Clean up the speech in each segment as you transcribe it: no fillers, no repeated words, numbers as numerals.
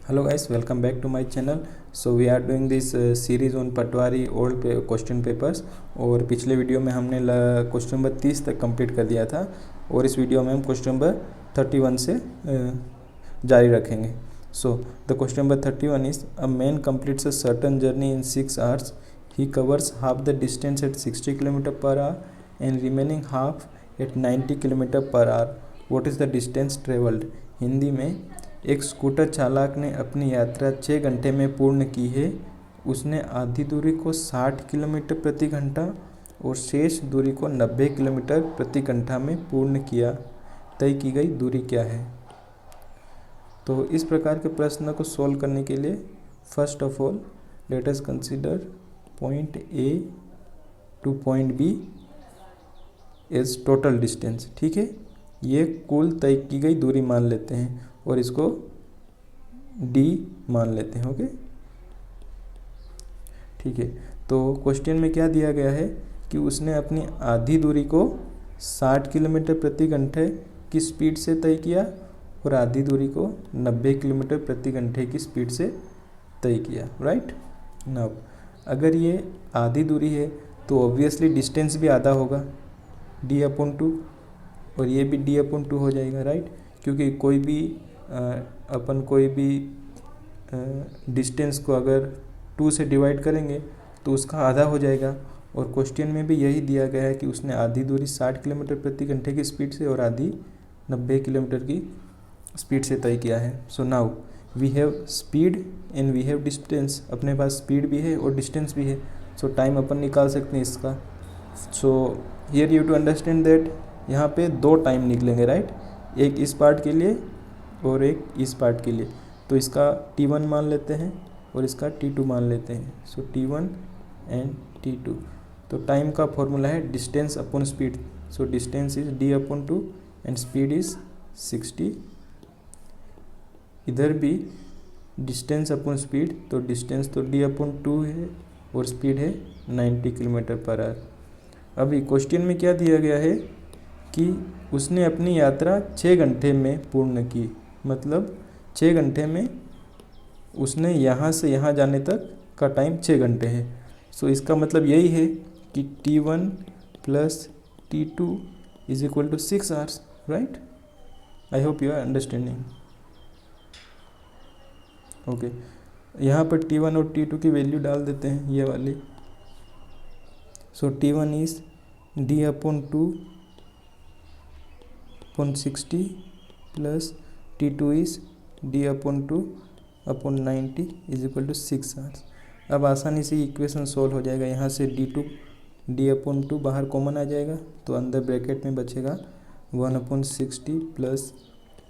Hello guys, welcome back to my channel. So we are doing this series on Patwari old question papers. और पिछले video में हमने question number 30 तक complete कर दिया था और इस वीडियो में हम क्वेश्चन नंबर 31 से जारी रखेंगे। So the question number 31 is a man completes a certain journey in 6 hours. He covers half the distance at 60 km per hour and remaining half at 90 km per hour. What is the distance traveled? Hindi में एक scooter चालक ने अपनी यात्रा 6 घंटे में पूर्ण की है। उसने आधी दूरी को 60 किलोमीटर प्रति घंटा और शेष दूरी को 90 किलोमीटर प्रति घंटा में पूर्ण किया। तय की गई दूरी क्या है? तो इस प्रकार के प्रश्न को सॉल्व करने के लिए first of all let us consider point A to point B is total distance. ठीक है, ये कुल तय की गई दूरी मान लेते हैं और इसको d मान लेते हैं। ओके, ठीक है। तो क्वेश्चन में क्या दिया गया है कि उसने अपनी आधी दूरी को 60 किलोमीटर प्रति घंटे की स्पीड से तय किया और आधी दूरी को 90 किलोमीटर प्रति घंटे की स्पीड से तय किया। राइट नाउ अगर ये आधी दूरी है तो ऑब्वियसली डिस्टेंस भी आधा होगा, d/2, और ये भी d/2 हो जाएगा। राइट, क्योंकि कोई भी अपन कोई भी डिस्टेंस को अगर 2 से डिवाइड करेंगे तो उसका आधा हो जाएगा। और क्वेश्चन में भी यही दिया गया है कि उसने आधी दूरी 60 किलोमीटर प्रति घंटे की स्पीड से और आधी 90 किलोमीटर की स्पीड से तय किया है। So now we have speed and we have distance. अपने पास स्पीड भी है और डिस्टेंस भी है, सो टाइम अपन निकाल सकते हैं इसका। So here you to understand that यहाँ पे 2 टाइम निकलेंगे। राइट, एक इस पार्ट के लिए और एक इस पार्ट के लिए। तो इसका t1 मान लेते हैं और इसका t2 मान लेते हैं। सो t1 एंड t2। तो टाइम का फॉर्मूला है distance upon speed. So distance is d/2 and speed is 60। इधर भी डिस्टेंस अपॉन स्पीड, तो डिस्टेंस तो d/2 है और स्पीड है 90 किलोमीटर पर आवर। अभी क्वेश्चन में क्या दिया गया है कि उसने अपनी यात्रा 6 घंटे में पूर्ण की, मतलब 6 घंटे में उसने यहाँ से यहाँ जाने तक का टाइम 6 घंटे है। सो इसका मतलब यही है कि t1 plus t2 is equal to 6 hours. Right, I hope you are understanding. Okay, यहाँ पर t1 और t2 की वैल्यू डाल देते हैं, ये वाली। So t1 is d/2 upon 60 plus t2 is d/2 upon 90 is equal to 6 hours. अब आसानी से इक्वेशन सॉल्व हो जाएगा। यहाँ से d/2 बाहर कॉमन आ जाएगा तो अंदर ब्रैकेट में बचेगा 1/60 plus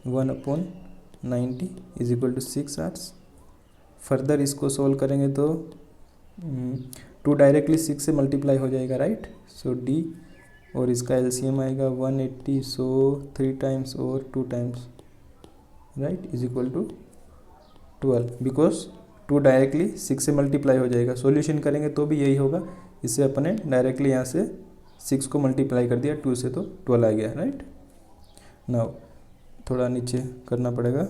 1/90 is equal to 6 hours. Further इसको सॉल्व करेंगे तो 2 डायरेक्टली 6 से मल्टीप्लाई हो जाएगा। राइट, सो d और इसका एलसीएम आएगा 180, सो 3 टाइम्स और 2 times, right, is equal to 12। Because 2 directly 6 से मल्टीप्लाई हो जाएगा। सॉल्यूशन करेंगे तो भी यही होगा। इससे अपने डायरेक्टली यहाँ से 6 को मल्टीप्लाई कर दिया 2 से, तो 12 आ गया। राइट, नाउ थोड़ा नीचे करना पड़ेगा,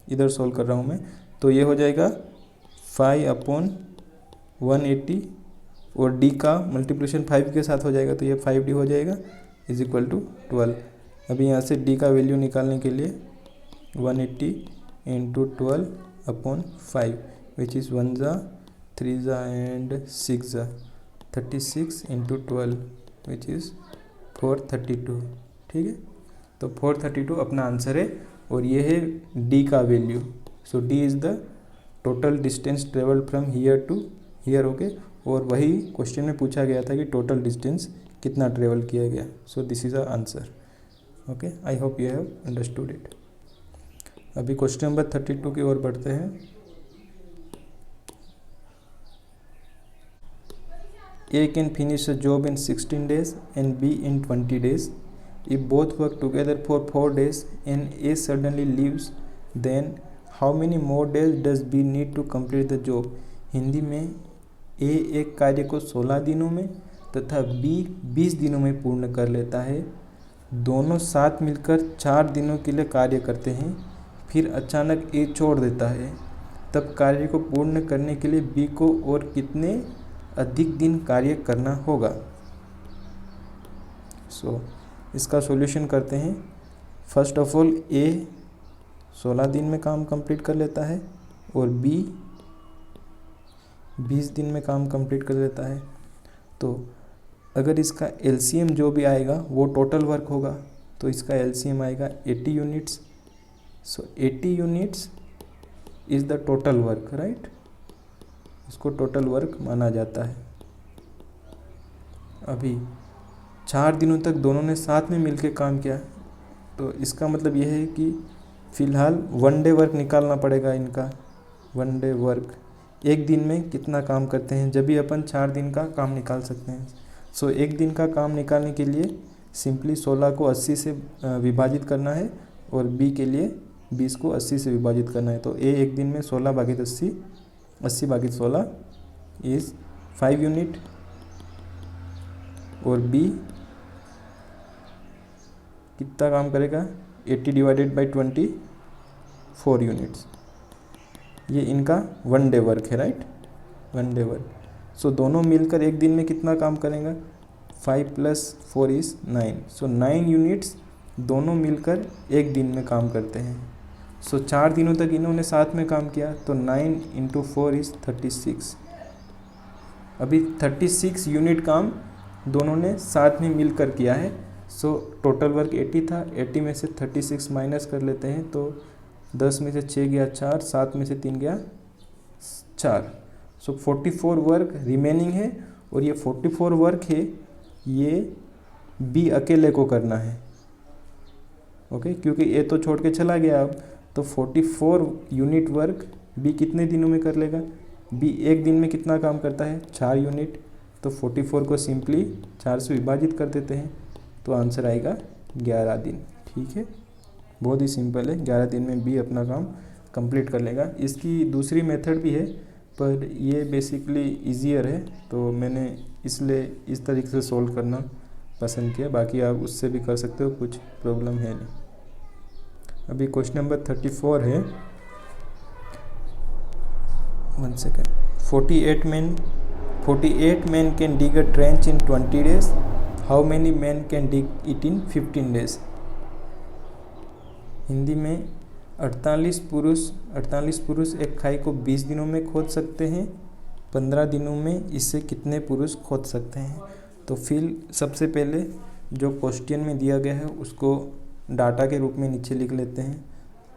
इधर सॉल्व कर रहा हूँ मैं। तो ये हो जाएगा 5/180 और d का मल्टीप्लिकेशन 5 के साथ हो जाएगा तो ये 5d हो जाएगा इज इक्वल टू 12। अभी यहाँ से d का वैल्यू निकालने के लिए 180 इंटू 12/5 विच इज़ 1 जा 3 जा एंड 6 जा 36 इंटू 12 विच इज़ 432। ठीक है, तो 432 अपना आंसर है और ये है d का value. So d is the total distance travelled from here to here. Okay, और वही क्वेश्चन में पूछा गया था कि टोटल डिस्टेंस कितना ट्रेवल किया गया। So this is a answer. Okay, I hope you have understood it. अभी क्वेश्चन नंबर 32 की ओर बढ़ते हैं। A can finish a job in 16 days and B in 20 days. If both work together for 4 days and A suddenly leaves, then how many more days does B need to complete the job? Hindi में A एक कार्य को 16 दिनों में तथा B 20 दिनों में पूर्ण कर लेता है। दोनों साथ मिलकर 4 दिनों के लिए कार्य करते हैं, फिर अचानक ए छोड़ देता है। तब कार्य को पूर्ण करने के लिए बी को और कितने अधिक दिन कार्य करना होगा। इसका सॉल्यूशन करते हैं। फर्स्ट ऑफ ऑल ए 16 दिन में काम कंप्लीट कर लेता है और बी 20 दिन में काम कंप्लीट कर लेता है। तो अगर इसका एलसीएम जो भी आएगा वो टोटल वर्क होगा, तो इसका एलसीएम आएगा 80 units. 80 units is the total work, right. इसको टोटल वर्क माना जाता है। अभी 4 दिनों तक दोनों ने साथ में मिलकर काम किया, तो इसका मतलब यह है कि फ़िलहाल 1 डे वर्क निकालना पड़ेगा इनका। 1 डे वर्क एक दिन में कितना काम करते हैं, जब भी अपन 4 दिन का काम निकाल सकते हैं। एक दिन का काम निकालने के लिए सिंपली 16 को 80 से विभाजित करना है और बी के लिए 20 को 80 से विभाजित करना है। तो ए एक दिन में 16 भागित 80, 80 भागित 16 इज़ 5 यूनिट और बी कितना काम करेगा 80 डिवाइडेड बाई 24 यूनिट्स। ये इनका 1 डे वर्क है, राइट, 1 डे वर्क। दोनों मिलकर एक दिन में कितना काम करेंगे, 5 + 4 इज़ 9। 9 यूनिट्स दोनों मिलकर एक दिन में काम करते हैं। 4 दिनों तक इन्होंने साथ में काम किया, तो 9 × 4 इज़ 36। अभी 36 यूनिट काम दोनों ने साथ में मिलकर किया है। टोटल वर्क 80 था, 80 में से 36 माइनस कर लेते हैं, तो 10 में से 6 गया 4, 7 में से 3 गया 4। 44 वर्क रिमेनिंग है और ये 44 वर्क है ये बी अकेले को करना है, ओके, क्योंकि ए तो छोड़ के चला गया अब। तो 44 यूनिट वर्क बी कितने दिनों में कर लेगा, बी एक दिन में कितना काम करता है 4 यूनिट। तो 44 को सिंपली 4 से विभाजित कर देते हैं, तो आंसर आएगा 11 दिन। ठीक है, बहुत ही सिंपल है, 11 दिन में बी अपना काम कंप्लीट कर लेगा। इसकी दूसरी मेथड भी है, पर ये बेसिकली ईजियर है, तो मैंने इसलिए इस तरीके से सोल्व करना पसंद किया। बाकी आप उससे भी कर सकते हो, कुछ प्रॉब्लम है नहीं। अभी क्वेश्चन नंबर 34 है, 1 second. 48 men can dig a trench in 20 days. How many men can dig it in 15 days? Hindi में 48 पुरुष एक खाई को 20 दिनों में खोद सकते हैं, 15 दिनों में इससे कितने पुरुष खोद सकते हैं। तो फिर सबसे पहले जो क्वेश्चन में दिया गया है उसको डाटा के रूप में नीचे लिख लेते हैं।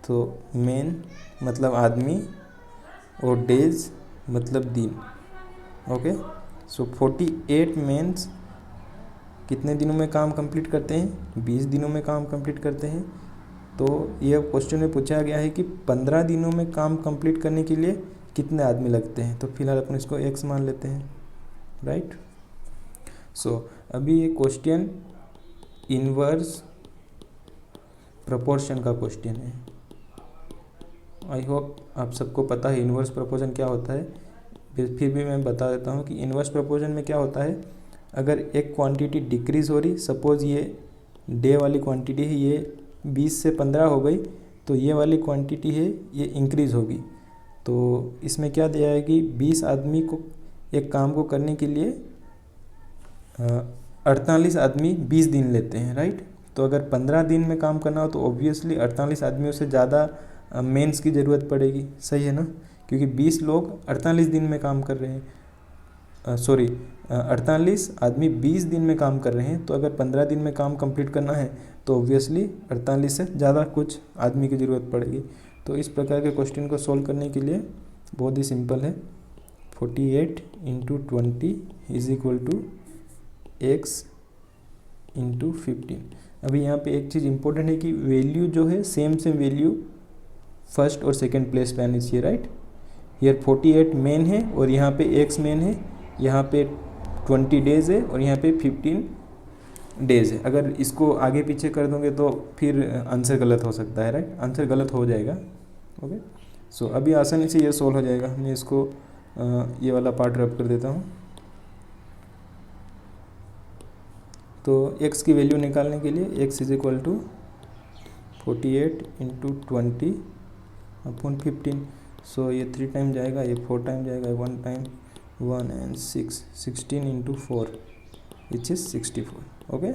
तो मेन मतलब आदमी और डेज मतलब दिन, ओके। 48 मेंस कितने दिनों में काम कंप्लीट करते हैं, 20 दिनों में काम कंप्लीट करते हैं। तो यह क्वेश्चन में पूछा गया है कि 15 दिनों में काम कंप्लीट करने के लिए कितने आदमी लगते हैं। तो फिलहाल अपन इसको x मान लेते हैं, राइट। अभी ये क्वेश्चन इनवर्स प्रोपोर्शन का क्वेश्चन है। आई होप आप सबको पता है इनवर्स प्रोपोर्शन क्या होता है, फिर भी मैं बता देता हूँ कि इनवर्स प्रोपोर्शन में क्या होता है। अगर एक क्वांटिटी डिक्रीज़ हो रही, सपोज़ ये डे वाली क्वांटिटी है, ये 20 से 15 हो गई, तो ये वाली क्वांटिटी है ये इंक्रीज़ होगी। तो इसमें क्या दिया है कि 20 आदमी को एक काम को करने के लिए 48 आदमी 20 दिन लेते हैं, राइट। तो अगर 15 दिन में काम करना हो तो ऑब्वियसली 48 आदमियों से ज़्यादा मेंस की ज़रूरत पड़ेगी, सही है ना, क्योंकि 20 लोग 48 दिन में काम कर रहे हैं, 48 आदमी 20 दिन में काम कर रहे हैं। तो अगर 15 दिन में काम कंप्लीट करना है तो ऑब्वियसली 48 से ज़्यादा कुछ आदमी की ज़रूरत पड़ेगी। तो इस प्रकार के क्वेश्चन को सॉल्व करने के लिए बहुत ही सिंपल है। 48 × 20 = x × 15। अभी यहाँ पे एक चीज़ इंपॉर्टेंट है कि वैल्यू जो है सेम वैल्यू फर्स्ट और सेकंड प्लेस पे आनी चाहिए, राइट। हियर 48 मेन है और यहाँ पे x मेन है, यहाँ पे 20 डेज़ है और यहाँ पे 15 डेज़ है। अगर इसको आगे पीछे कर दोगे तो फिर आंसर गलत हो सकता है, राइट, आंसर गलत हो जाएगा, ओके। अभी आसानी से ये सोल्व हो जाएगा। मैं इसको ये वाला पार्ट रब कर देता हूँ। तो x की वैल्यू निकालने के लिए x = 48 × 20 / 15। सो ये 3 टाइम जाएगा, ये 4 टाइम जाएगा, 1 time 1 and 6, 16 into 4 which is 64। Okay,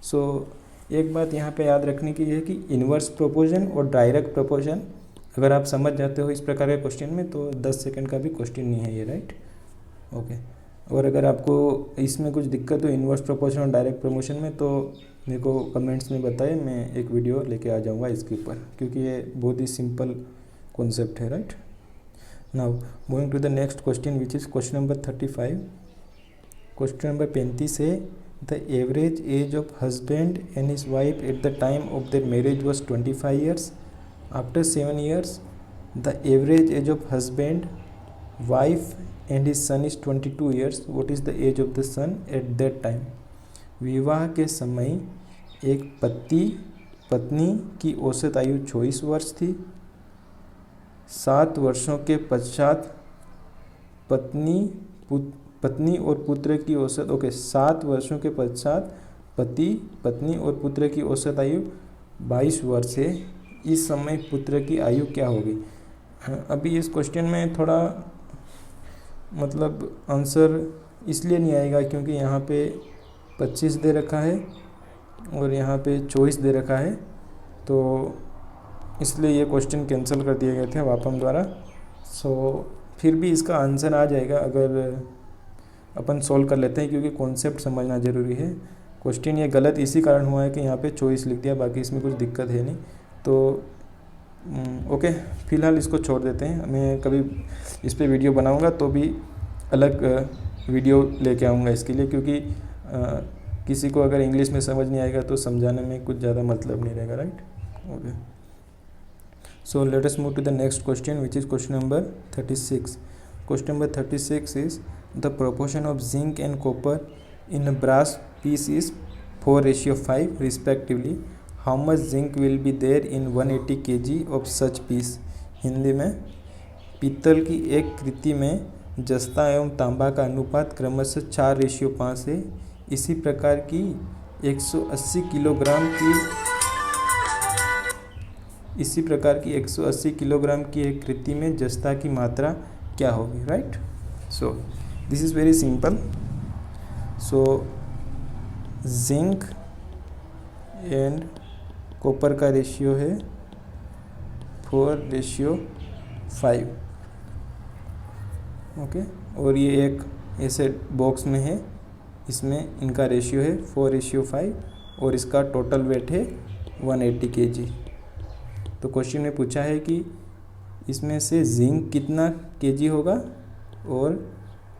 so एक बात यहाँ पे याद रखने की है कि इन्वर्स प्रोपोर्शन और डायरेक्ट प्रोपोर्शन अगर आप समझ जाते हो इस प्रकार के क्वेश्चन में तो 10 सेकंड का भी क्वेश्चन नहीं है ये, राइट। ओके, और अगर आपको इसमें कुछ दिक्कत हो इन्वर्स प्रोपोर्शन और डायरेक्ट प्रोपोर्शन में तो मेरे को कमेंट्स में बताएं, मैं एक वीडियो लेके आ जाऊँगा इसके ऊपर, क्योंकि ये बहुत ही सिंपल कॉन्सेप्ट है, right. Now moving to the next question which is question number 35। Question number 35 है the average age of husband and his wife at the time of their marriage was 25 years. After 7 years the average age of husband wife and his son is 22 years। What is the age of the son at that time. विवाह के समय एक पत्नी की औसत आयु 24 वर्ष थी। 7 वर्षों के पश्चात पत्नी और पुत्र की औसत 7 वर्षों के पश्चात पत्नी और पुत्र की औसत आयु 22 वर्ष है। इस समय पुत्र की आयु क्या होगी। अभी इस क्वेश्चन में थोड़ा मतलब आंसर इसलिए नहीं आएगा क्योंकि यहाँ पे 25 दे रखा है और यहाँ पे 24 दे रखा है, तो इसलिए ये क्वेश्चन कैंसिल कर दिए गए थे वापम द्वारा। सो फिर भी इसका आंसर आ जाएगा अगर अपन सॉल्व कर लेते हैं, क्योंकि कॉन्सेप्ट समझना ज़रूरी है। क्वेश्चन ये गलत इसी कारण हुआ है कि यहाँ पे 24 लिख दिया, बाकी इसमें कुछ दिक्कत है नहीं। तो ओके, फ़िलहाल इसको छोड़ देते हैं। मैं कभी इस पे वीडियो बनाऊँगा तो भी अलग वीडियो लेके आऊँगा इसके लिए, क्योंकि किसी को अगर इंग्लिश में समझ नहीं आएगा तो समझाने में कुछ ज़्यादा मतलब नहीं रहेगा, right. Okay, so let us move to the next question which is question number 36। Question number 36 is the proportion of zinc and copper in a brass piece is 4:5 respectively. How much zinc will be there in 180 kg of such piece. Hindi में, पीतल की एक कृति में जस्ता एवं तांबा का अनुपात क्रमशः 4:5 है। इसी प्रकार की 180 किलोग्राम की एक कृति में जस्ता की मात्रा क्या होगी, right. So this is very simple. So zinc and copper का रेशियो है 4:5। ओके, और ये एक ऐसे बॉक्स में है, इसमें इनका रेशियो है 4:5 और इसका टोटल वेट है 180 kg। तो क्वेश्चन में पूछा है कि इसमें से जिंक कितना केजी होगा और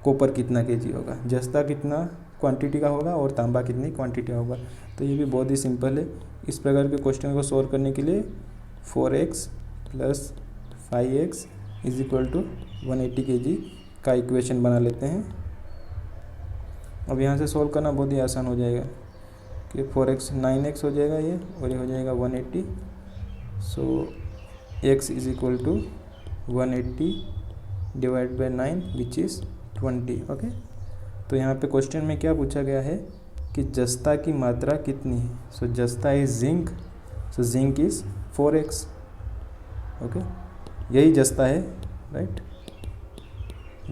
कॉपर कितना केजी होगा, जस्ता कितना क्वांटिटी का होगा और तांबा कितनी क्वांटिटी का होगा। तो ये भी बहुत ही सिंपल है। इस प्रकार के क्वेश्चन को सॉल्व करने के लिए 4x + 5x = 180 kg का इक्वेशन बना लेते हैं। अब यहाँ से सॉल्व करना बहुत ही आसान हो जाएगा कि 4x 9x हो जाएगा ये, और ये हो जाएगा 180। सो x = 180 / 9 विच इज़ 20। ओके, तो यहाँ पे क्वेश्चन में क्या पूछा गया है कि जस्ता की मात्रा कितनी है। सो जस्ता is zinc, so zinc is 4x। Okay, यही जस्ता है, राइट।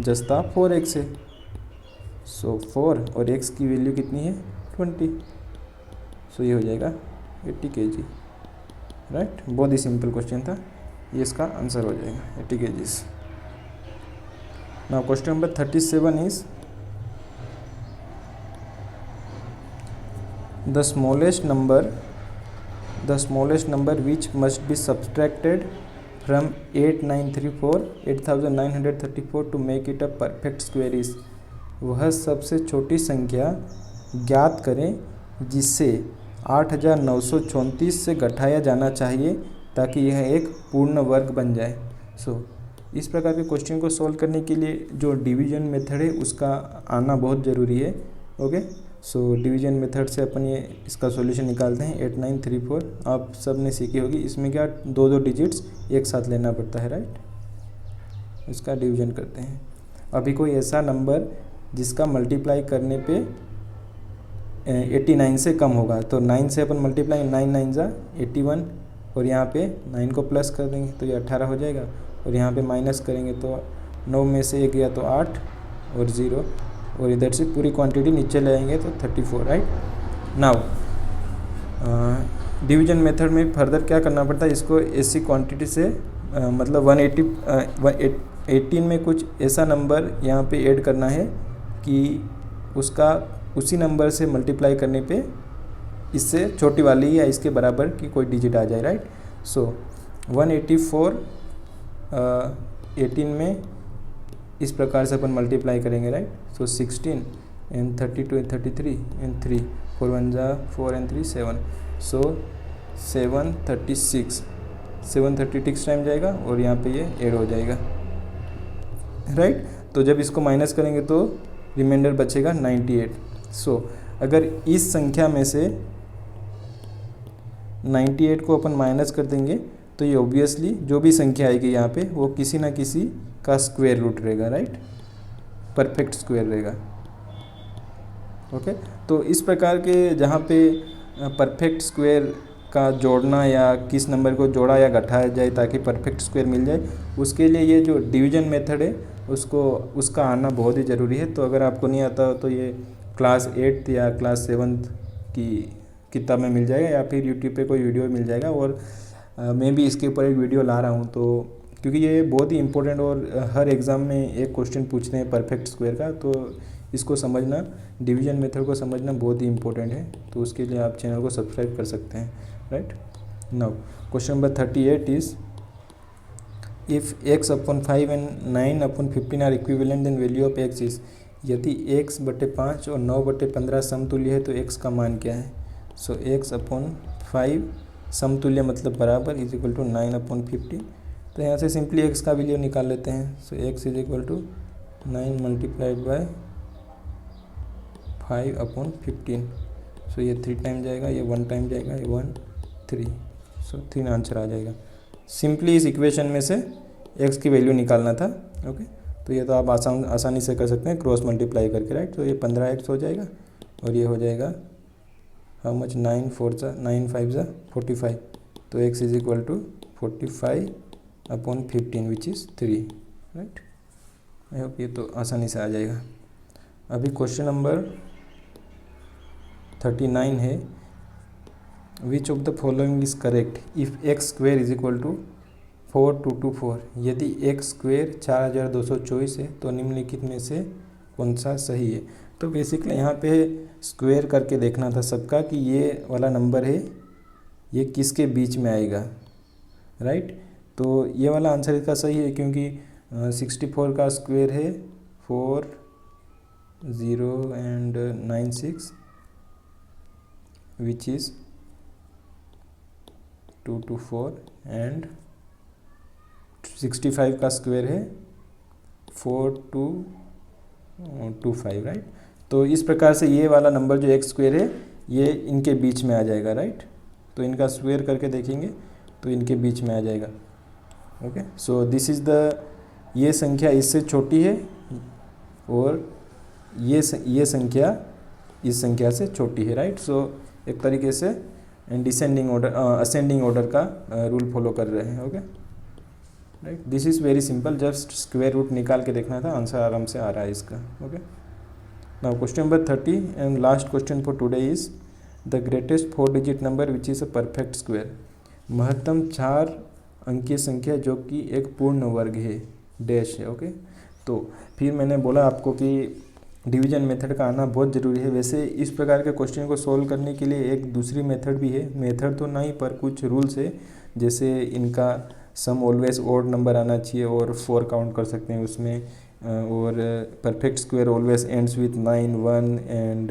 जस्ता 4x है। सो 4 और x की वैल्यू कितनी है 20। सो ये हो जाएगा 80 kg, राइट। बहुत ही सिंपल क्वेश्चन था, ये इसका आंसर हो जाएगा 80 kg। Now question number 37 is the smallest number which must be subtracted from 8934 to make it a perfect square is। वह सबसे छोटी संख्या ज्ञात करें जिसे 8934 से घटाया जाना चाहिए ताकि यह एक पूर्ण वर्ग बन जाए। सो इस प्रकार के क्वेश्चन को सॉल्व करने के लिए जो डिवीजन मेथड है उसका आना बहुत ज़रूरी है। ओके, सो डिवीजन मेथड से अपन ये इसका सॉल्यूशन निकालते हैं। 8934 आप सब ने सीखी होगी। इसमें क्या 2 डिजिट्स एक साथ लेना पड़ता है, राइट। इसका डिवीजन करते हैं। अभी कोई ऐसा नंबर जिसका मल्टीप्लाई करने पे 89 से कम होगा तो 9 से अपन मल्टीप्लाई 9 9 = 81 और यहाँ पे 9 को प्लस कर देंगे तो ये 18 हो जाएगा। और यहाँ पे माइनस करेंगे तो 9 में से 1 गया तो 8 और 0, और इधर से पूरी क्वांटिटी नीचे ले आएंगे तो 34, राइट। नाउ डिवीजन मेथड में फर्दर क्या करना पड़ता है, इसको ऐसी क्वांटिटी से मतलब 18 में कुछ ऐसा नंबर यहाँ पे ऐड करना है कि उसका उसी नंबर से मल्टीप्लाई करने पे इससे छोटी वाली या इसके बराबर की कोई डिजिट आ जाए, राइट। सो 184 18 में इस प्रकार से अपन मल्टीप्लाई करेंगे, right. So 16 and 32 and 33 and 3 4 1 जा 4 and 3 7, सो 736 टाइम जाएगा और यहाँ पे ये ऐड हो जाएगा, राइट। तो जब इसको माइनस करेंगे तो रिमाइंडर बचेगा 98। सो अगर इस संख्या में से 98 को अपन माइनस कर देंगे तो ये ऑब्वियसली जो भी संख्या आएगी यहाँ पे वो किसी ना किसी का स्क्वायर रूट रहेगा, राइट, परफेक्ट स्क्वायर रहेगा। ओके, तो इस प्रकार के जहाँ पे परफेक्ट स्क्वायर का जोड़ना या किस नंबर को जोड़ा या घटाया जाए ताकि परफेक्ट स्क्वायर मिल जाए, उसके लिए ये जो डिवीजन मेथड है उसका आना बहुत ही ज़रूरी है। तो अगर आपको नहीं आता तो ये क्लास 8th या क्लास 7th की किताब में मिल जाएगा या फिर यूट्यूब पे कोई वीडियो मिल जाएगा, और मैं भी इसके ऊपर एक वीडियो ला रहा हूँ। तो क्योंकि ये बहुत ही इंपॉर्टेंट और हर एग्ज़ाम में एक क्वेश्चन पूछते हैं परफेक्ट स्क्वायर का, तो इसको समझना, डिवीजन मेथड को समझना बहुत ही इंपॉर्टेंट है। तो उसके लिए आप चैनल को सब्सक्राइब कर सकते हैं, right. Now question number 38 is if x upon 5 and 9 upon 15 are equivalent then value of x is, यदि x/5 और 9/15 समतुल्य है तो x का मान क्या है। सो x upon 5 समतुल्य मतलब बराबर इज इक्वल टू 9/15। तो यहाँ से सिंपली x का वैल्यू निकाल लेते हैं। So x is equal to 9 multiplied by 5/15। So ये 3 टाइम जाएगा, ये 1 टाइम जाएगा, ये 1 3, सो 3 आंसर आ जाएगा। सिंपली इस इक्वेशन में से x की वैल्यू निकालना था। ओके, तो ये तो आप आसानी से कर सकते हैं क्रॉस मल्टीप्लाई करके, राइट। तो ये 15x हो जाएगा और ये हो जाएगा हाउ मच 9 4 जा 9 5 जा 45। तो x is equal to 45/15 which is 3, right. I hope ये तो आसानी से आ जाएगा। अभी क्वेश्चन नंबर 39 है, which of the following is correct if X square is equal to 4224। यदि एक्स स्क्वेयर 4224 है तो निम्नलिखित में से कौन सा सही है। तो बेसिकली यहाँ पे स्क्वेयर करके देखना था सबका कि ये वाला नंबर है ये किसके बीच में आएगा, राइट। तो ये वाला आंसर इसका सही है क्योंकि 64 का स्क्वेयर है 4 0 and 9 6 विच इज़ 224 एंड 65 का स्क्वायर है 4225, राइट। तो इस प्रकार से ये वाला नंबर जो एक्स स्क्वायर है ये इनके बीच में आ जाएगा, राइट। तो इनका स्क्वायर करके देखेंगे तो इनके बीच में आ जाएगा। Okay, so this is the, ये संख्या इससे छोटी है और ये संख्या इस संख्या से छोटी है, राइट। सो एक तरीके से डिसेंडिंग ऑर्डर असेंडिंग ऑर्डर का रूल फॉलो कर रहे हैं। Okay, right. This is very simple, just square root निकाल के देखना था, आंसर आराम से आ रहा है इसका। Okay, now question number 30 and last question for today is the greatest 4 digit number which is a perfect square. महत्तम 4 अंकीय संख्या जो कि एक पूर्ण वर्ग है, डैश है। ओके, तो फिर मैंने बोला आपको कि डिवीजन मेथड का आना बहुत ज़रूरी है। वैसे इस प्रकार के क्वेश्चन को सोल्व करने के लिए एक दूसरी मेथड भी है, मेथड तो नहीं पर कुछ रूल्स है, जैसे इनका सम ऑलवेज ओड नंबर आना चाहिए और 4 काउंट कर सकते हैं उसमें, और perfect square always ends with 9 1 and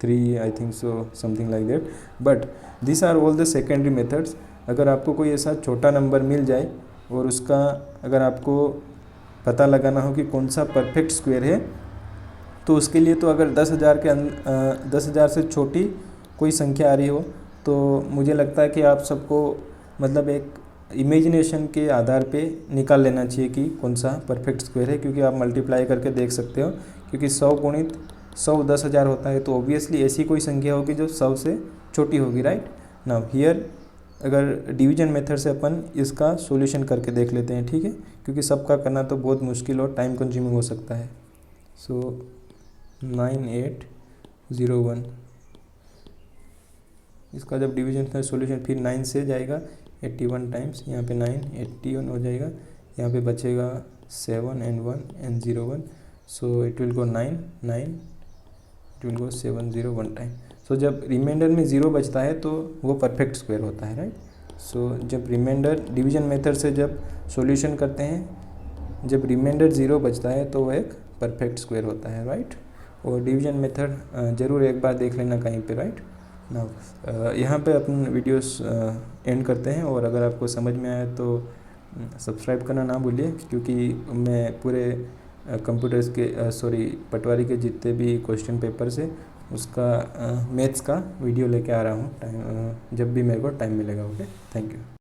3 I think so, something like that. But this are all the secondary methods. अगर आपको कोई ऐसा छोटा नंबर मिल जाए और उसका अगर आपको पता लगाना हो कि कौन सा परफेक्ट स्क्वायर है, तो उसके लिए तो अगर 10,000 से छोटी कोई संख्या आ रही हो तो मुझे लगता है कि आप सबको मतलब एक इमेजिनेशन के आधार पे निकाल लेना चाहिए कि कौन सा परफेक्ट स्क्वायर है, क्योंकि आप मल्टीप्लाई करके देख सकते हो, क्योंकि 100 गुणित 100 10,000 होता है, तो ऑब्वियसली ऐसी कोई संख्या होगी जो 100 से छोटी होगी, राइट। नाउ हियर अगर डिवीजन मेथड से अपन इसका सॉल्यूशन करके देख लेते हैं, ठीक है, क्योंकि सबका करना तो बहुत मुश्किल और टाइम कंज्यूमिंग हो सकता है। सो 9801, इसका जब डिवीजन का सॉल्यूशन फिर 9 से जाएगा 81 टाइम्स, यहाँ पे 9 81 हो जाएगा, यहाँ पे बचेगा 7 and 1 and 0 1, so it will go 9 9, it will go 7 0 1 time. So जब रिमाइंडर में 0 बचता है तो वो परफेक्ट स्क्वायर होता है, राइट। सो जब रिमाइंडर डिवीजन मेथड से जब सॉल्यूशन करते हैं, जब रिमाइंडर 0 बचता है तो वो एक परफेक्ट स्क्वायर होता है, राइट। और डिवीजन मेथड ज़रूर एक बार देख लेना कहीं पे, राइट ना। यहाँ पे अपन वीडियोस एंड करते हैं, और अगर आपको समझ में आया तो सब्सक्राइब करना ना भूलिए, क्योंकि मैं पूरे कंप्यूटर्स के पटवारी के जितने भी क्वेश्चन पेपर्स है उसका मैथ्स का वीडियो लेके आ रहा हूँ टाइम, जब भी मेरे को टाइम मिलेगा। Okay, thank you.